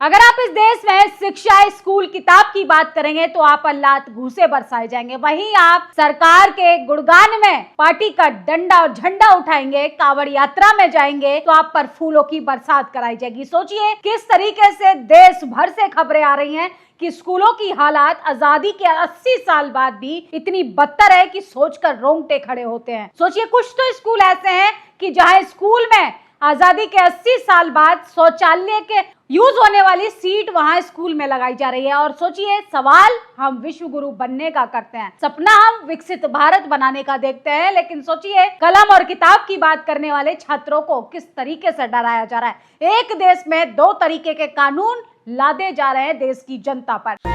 अगर आप इस देश में शिक्षा स्कूल किताब की बात करेंगे तो आप अल्लात घूसे बरसाए जाएंगे। वहीं आप सरकार के गुणगान में पार्टी का डंडा और झंडा उठाएंगे, कांवड़ यात्रा में जाएंगे तो आप पर फूलों की बरसात कराई जाएगी। सोचिए किस तरीके से देश भर से खबरें आ रही हैं कि स्कूलों की हालात आजादी के 80 साल बाद भी इतनी बदतर है कि सोचकर रोंगटे खड़े होते हैं। सोचिए कुछ तो स्कूल ऐसे हैं कि जहां स्कूल में आजादी के 80 साल बाद शौचालय के यूज होने वाली सीट वहां स्कूल में लगाई जा रही है। और सोचिए सवाल हम विश्व गुरु बनने का करते हैं, सपना हम विकसित भारत बनाने का देखते हैं, लेकिन सोचिए कलम और किताब की बात करने वाले छात्रों को किस तरीके से डराया जा रहा है। एक देश में दो तरीके के कानून लादे जा रहे हैं देश की जनता पर।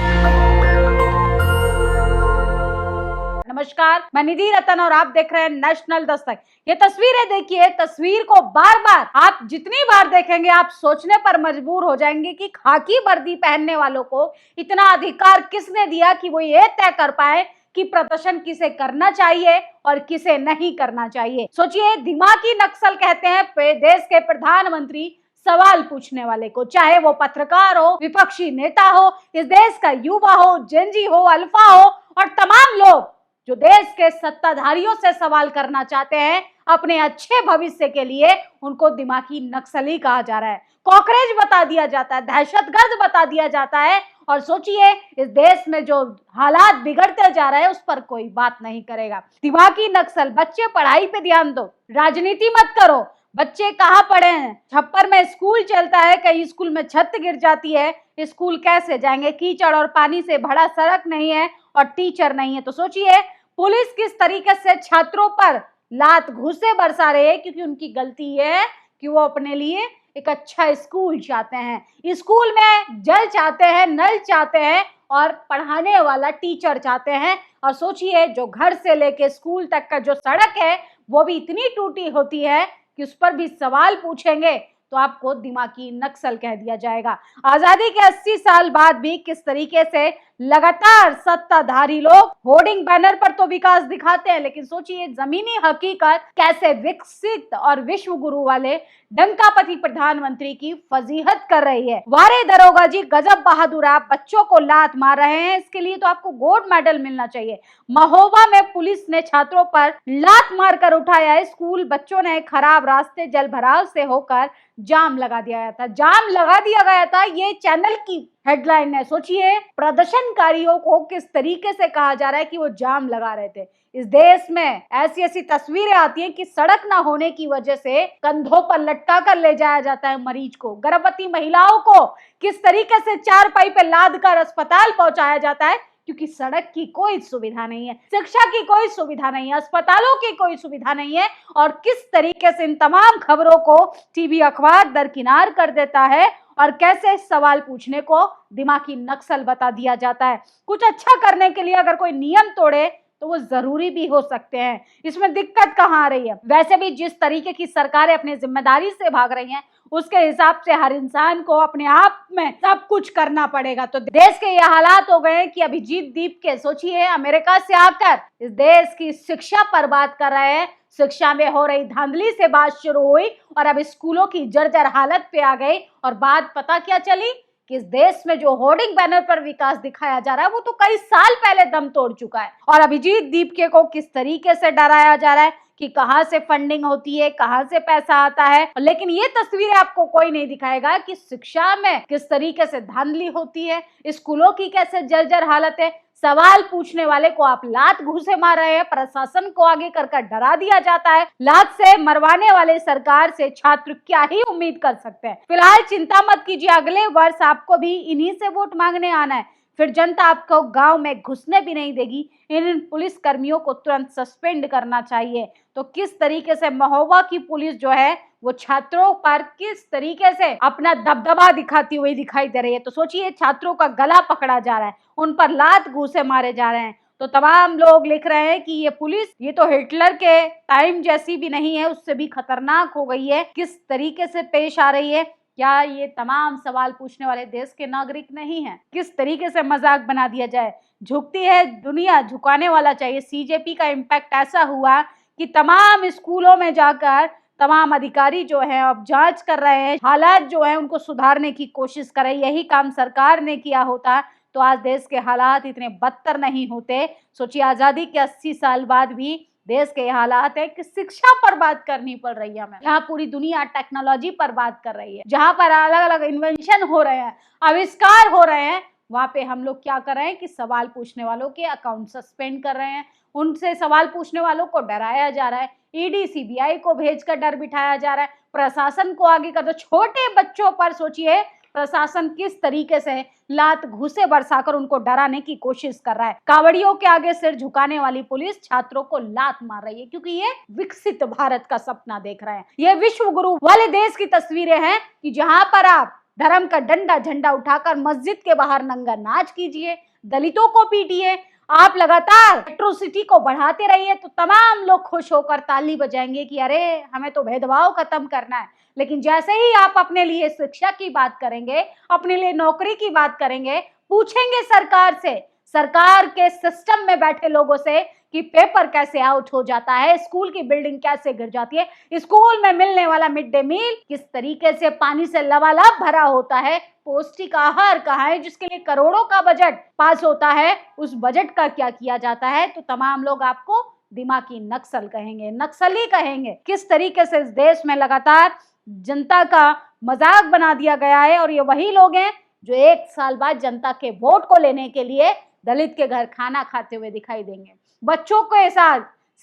नमस्कार, मैं निधि रतन और आप देख रहे हैं नेशनल दस्तक। ये तस्वीरें देखिए, तस्वीर को बार बार आप जितनी बार देखेंगे आप सोचने पर मजबूर हो जाएंगे कि खाकी वर्दी पहनने वालों को इतना अधिकार किसने दिया कि वो ये तय कर पाए कि प्रदर्शन किसे करना चाहिए और किसे नहीं करना चाहिए। सोचिए दिमागी नक्सल कहते हैं देश के प्रधानमंत्री सवाल पूछने वाले को, चाहे वो पत्रकार हो, विपक्षी नेता हो, इस देश का युवा हो, जेनजी हो, अल्फा हो और तमाम लोग जो देश के सत्ताधारियों से सवाल करना चाहते हैं अपने अच्छे भविष्य के लिए, उनको दिमागी नक्सली कहा जा रहा है, कॉकरेज बता दिया जाता है, दहशतगर्द बता दिया जाता है। और सोचिए इस देश में जो हालात बिगड़ते जा रहे हैं उस पर कोई बात नहीं करेगा। दिमागी नक्सल, बच्चे पढ़ाई पे ध्यान दो, राजनीति मत करो। बच्चे कहाँ पढ़े हैं? छप्पर में स्कूल चलता है, कहीं स्कूल में छत गिर जाती है, स्कूल कैसे जाएंगे? कीचड़ और पानी से भरा सड़क नहीं है और टीचर नहीं है। तो सोचिए पुलिस किस तरीके से छात्रों पर लात घूसे बरसा रहे हैं, क्योंकि उनकी गलती ये है कि वो अपने लिए एक अच्छा स्कूल चाहते हैं। स्कूल में जल चाहते हैं, नल चाहते हैं और पढ़ाने वाला टीचर चाहते हैं। और सोचिए जो घर से लेके स्कूल तक का जो सड़क है वो भी इतनी टूटी होती है कि उस पर भी सवाल पूछेंगे तो आपको दिमागी नक्सल कह दिया जाएगा। आजादी के 80 साल बाद भी किस तरीके से लगातार सत्ताधारी लोग होर्डिंग बैनर पर तो विकास दिखाते हैं, लेकिन सोचिए जमीनी हकीकत कैसे विकसित और विश्व गुरु वाले डंकापति प्रधानमंत्री की फजीहत कर रही है। वारे दरोगा जी, गजब बहादुर, आप बच्चों को लात मार रहे हैं, इसके लिए तो आपको गोल्ड मेडल मिलना चाहिए। महोबा में पुलिस ने छात्रों पर लात मारकर उठाया स्कूल, बच्चों ने खराब रास्ते जल भराव से होकर जाम लगा दिया गया था। जाम लगा दिया गया था, ये चैनल की हेडलाइन है। सोचिए प्रदर्शनकारियों को किस तरीके से कहा जा रहा है कि वो जाम लगा रहे थे। इस देश में ऐसी ऐसी तस्वीरें आती हैं कि सड़क ना होने की वजह से कंधों पर लटका कर ले जाया जाता है मरीज को। गर्भवती महिलाओं को किस तरीके से चारपाई पे लाद कर अस्पताल पहुंचाया जाता है, क्योंकि सड़क की कोई सुविधा नहीं है, शिक्षा की कोई सुविधा नहीं है, अस्पतालों की कोई सुविधा नहीं है। और किस तरीके से इन तमाम खबरों को टीवी अखबार दरकिनार कर देता है और कैसे सवाल पूछने को दिमागी नक्सल बता दिया जाता है। कुछ अच्छा करने के लिए अगर कोई नियम तोड़े तो वो जरूरी भी हो सकते हैं, इसमें दिक्कत कहाँ आ रही है? वैसे भी जिस तरीके की सरकारें अपनी जिम्मेदारी से भाग रही हैं उसके हिसाब से हर इंसान को अपने आप में सब कुछ करना पड़ेगा। तो देश के ये हालात हो गए हैं कि अभिजीत दीप के, सोचिए अमेरिका से आकर इस देश की शिक्षा पर बात कर रहे हैं। शिक्षा में हो रही धांधली से बात शुरू हुई और अब स्कूलों की जर्जर हालत पे आ गई। और बात पता क्या चली कि इस देश में जो होर्डिंग बैनर पर विकास दिखाया जा रहा है वो तो कई साल पहले दम तोड़ चुका है। और अभिजीत दीपके को किस तरीके से डराया जा रहा है कि कहां से फंडिंग होती है, कहां से पैसा आता है, लेकिन ये तस्वीरें आपको कोई नहीं दिखाएगा कि शिक्षा में किस तरीके से धांधली होती है, स्कूलों की कैसे जर्जर हालत है। सवाल पूछने वाले को आप लात घूसे मार रहे हैं, प्रशासन को आगे कर डरा दिया जाता है। लात से मरवाने वाले सरकार से छात्र क्या ही उम्मीद कर सकते हैं। फिलहाल चिंता मत कीजिए, अगले वर्ष आपको भी इन्हीं से वोट मांगने आना है, फिर जनता आपको गांव में घुसने भी नहीं देगी। इन पुलिस कर्मियों को तुरंत सस्पेंड करना चाहिए। तो किस तरीके से महोबा की पुलिस जो है वो छात्रों पर किस तरीके से अपना दबदबा दिखाती हुई दिखाई दे रही है। तो सोचिए छात्रों का गला पकड़ा जा रहा है, उन पर लात घूसे मारे जा रहे हैं। तो तमाम लोग लिख रहे हैं कि ये पुलिस ये तो हिटलर के टाइम जैसी भी नहीं है, उससे भी खतरनाक हो गई है। किस तरीके से पेश आ रही है, क्या ये तमाम सवाल पूछने वाले देश के नागरिक नहीं हैं? किस तरीके से मजाक बना दिया जाए। झुकती है दुनिया, झुकाने वाला चाहिए। सीजेपी का इम्पैक्ट ऐसा हुआ कि तमाम स्कूलों में जाकर तमाम अधिकारी जो हैं अब जांच कर रहे हैं, हालात जो हैं उनको सुधारने की कोशिश कर रहे हैं। यही काम सरकार ने किया होता तो आज देश के हालात इतने बदतर नहीं होते। सोचिए, आजादी के 80 साल बाद भी देश के हालात है कि शिक्षा पर बात करनी पड़ रही है हमें। यहाँ पूरी दुनिया टेक्नोलॉजी पर बात कर रही है, जहाँ पर अलग अलग इन्वेंशन हो रहे हैं, आविष्कार हो रहे हैं, वहां पे हम लोग क्या कर रहे हैं कि सवाल पूछने वालों के अकाउंट सस्पेंड कर रहे हैं, उनसे सवाल पूछने वालों को डराया जा रहा है, ईडी सीबीआई को भेजकर डर बिठाया जा रहा है, प्रशासन को आगे कर दो। छोटे बच्चों पर सोचिए प्रशासन किस तरीके से लात घूसे बरसाकर उनको डराने की कोशिश कर रहा है। कावड़ियों के आगे सिर झुकाने वाली पुलिस छात्रों को लात मार रही है, क्योंकि ये विकसित भारत का सपना देख रहे हैं। ये विश्व गुरु वाले देश की तस्वीरें हैं कि जहां पर आप धर्म का डंडा झंडा उठाकर मस्जिद के बाहर नंगा नाच कीजिए, दलितों को पीटिए, आप लगातार एट्रोसिटी को बढ़ाते रहिए तो तमाम लोग खुश होकर ताली बजाएंगे कि अरे हमें तो भेदभाव खत्म करना है। लेकिन जैसे ही आप अपने लिए शिक्षा की बात करेंगे, अपने लिए नौकरी की बात करेंगे, पूछेंगे सरकार से, सरकार के सिस्टम में बैठे लोगों से कि पेपर कैसे आउट हो जाता है, स्कूल की बिल्डिंग कैसे गिर जाती है, स्कूल में मिलने वाला मिड डे मील किस तरीके से पानी से लबालब भरा होता है, पौष्टिक आहार कहाँ है जिसके लिए करोड़ों का बजट पास होता है, उस बजट का क्या किया जाता है, तो तमाम लोग आपको दिमागी नक्सल कहेंगे, नक्सली कहेंगे। किस तरीके से इस देश में लगातार जनता का मजाक बना दिया गया है, और ये वही लोग हैं जो 1 साल बाद जनता के वोट को लेने के लिए दलित के घर खाना खाते हुए दिखाई देंगे, बच्चों के साथ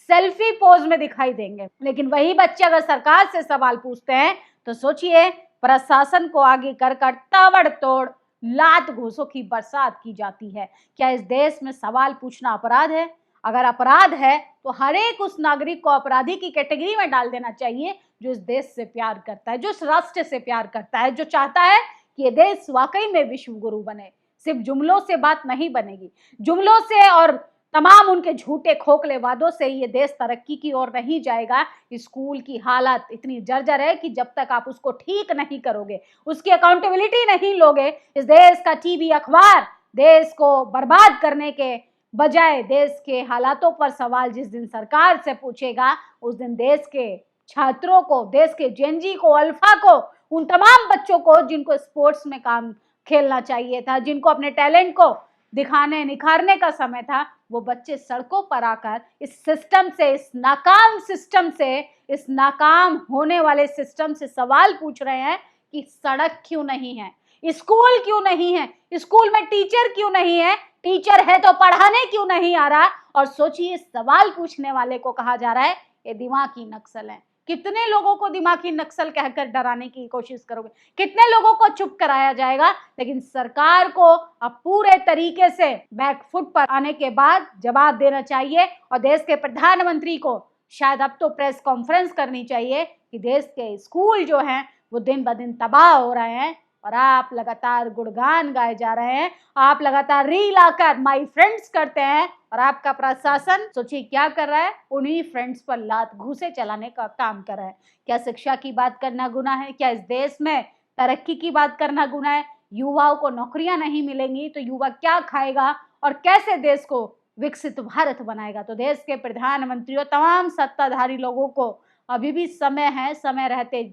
सेल्फी पोज में दिखाई देंगे। लेकिन वही बच्चे अगर सरकार से सवाल पूछते हैं तो सोचिए प्रशासन को आगे कर ताबड़तोड़ लात घूसों की बरसात की जाती है। क्या इस देश में सवाल पूछना अपराध है? अगर अपराध है तो हर एक उस नागरिक को अपराधी की कैटेगरी में डाल देना चाहिए जो इस देश से प्यार करता है, जो इस राष्ट्र से प्यार करता है, जो चाहता है कि ये देश वाकई में विश्व गुरु बने। सिर्फ जुमलों से बात नहीं बनेगी, जुमलों से और तमाम उनके झूठे खोखले वादों से ये देश तरक्की की ओर नहीं जाएगा। स्कूल की हालत इतनी जर्जर है कि जब तक आप उसको ठीक नहीं करोगे, उसकी अकाउंटेबिलिटी नहीं लोगे, इस देश का टीवी अखबार देश को बर्बाद करने के बजाय देश के हालातों पर सवाल जिस दिन सरकार से पूछेगा, उस दिन देश के छात्रों को, देश के जेनजी को, अल्फा को, उन तमाम बच्चों को जिनको स्पोर्ट्स में काम खेलना चाहिए था, जिनको अपने टैलेंट को दिखाने निखारने का समय था, वो बच्चे सड़कों पर आकर इस सिस्टम से, इस नाकाम सिस्टम से, इस नाकाम होने वाले सिस्टम से सवाल पूछ रहे हैं कि सड़क क्यों नहीं है, स्कूल क्यों नहीं है, स्कूल में टीचर क्यों नहीं है, टीचर है तो पढ़ाने क्यों नहीं आ रहा। और सोचिए सवाल पूछने वाले को कहा जा रहा है ये दिमागी नक्सल है। कितने लोगों को दिमागी नक्सल कहकर डराने की कोशिश करोगे, कितने लोगों को चुप कराया जाएगा। लेकिन सरकार को अब पूरे तरीके से बैकफुट पर आने के बाद जवाब देना चाहिए और देश के प्रधानमंत्री को शायद अब तो प्रेस कॉन्फ्रेंस करनी चाहिए कि देश के स्कूल जो हैं वो दिन ब दिन तबाह हो रहे हैं और आप लगातार गुणगान गाए जा रहे हैं, आप लगातार रील आकर माई फ्रेंड्स करते हैं और आपका प्रशासन सोचिए क्या कर रहा है, उन्हीं फ्रेंड्स पर लात घूसे चलाने का काम कर रहा है। क्या शिक्षा की बात करना गुनाह है? क्या इस देश में तरक्की की बात करना गुनाह है? युवाओं को नौकरियां नहीं मिलेंगी तो युवा क्या खाएगा और कैसे देश को विकसित भारत बनाएगा? तो देश के प्रधानमंत्री और तमाम सत्ताधारी लोगों को अभी भी समय है, समय रहते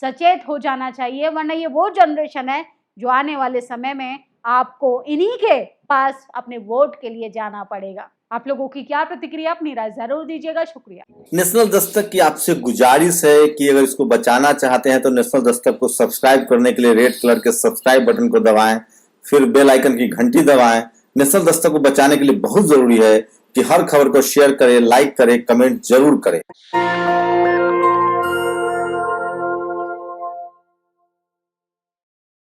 सचेत हो जाना चाहिए, वरना ये वो जनरेशन है जो आने वाले समय में आपको इन्हीं के पास अपने वोट के लिए जाना पड़ेगा। आप लोगों की क्या प्रतिक्रिया, अपनी राय जरूर दीजिएगा। शुक्रिया। नेशनल दस्तक की आपसे गुजारिश है कि अगर इसको बचाना चाहते हैं तो नेशनल दस्तक को सब्सक्राइब करने के लिए रेड कलर के सब्सक्राइब बटन को दबाएं, फिर बेल आइकन की घंटी दबाएं। नेशनल दस्तक को बचाने के लिए बहुत जरूरी है कि हर खबर को शेयर करें, लाइक करें, कमेंट जरूर करें।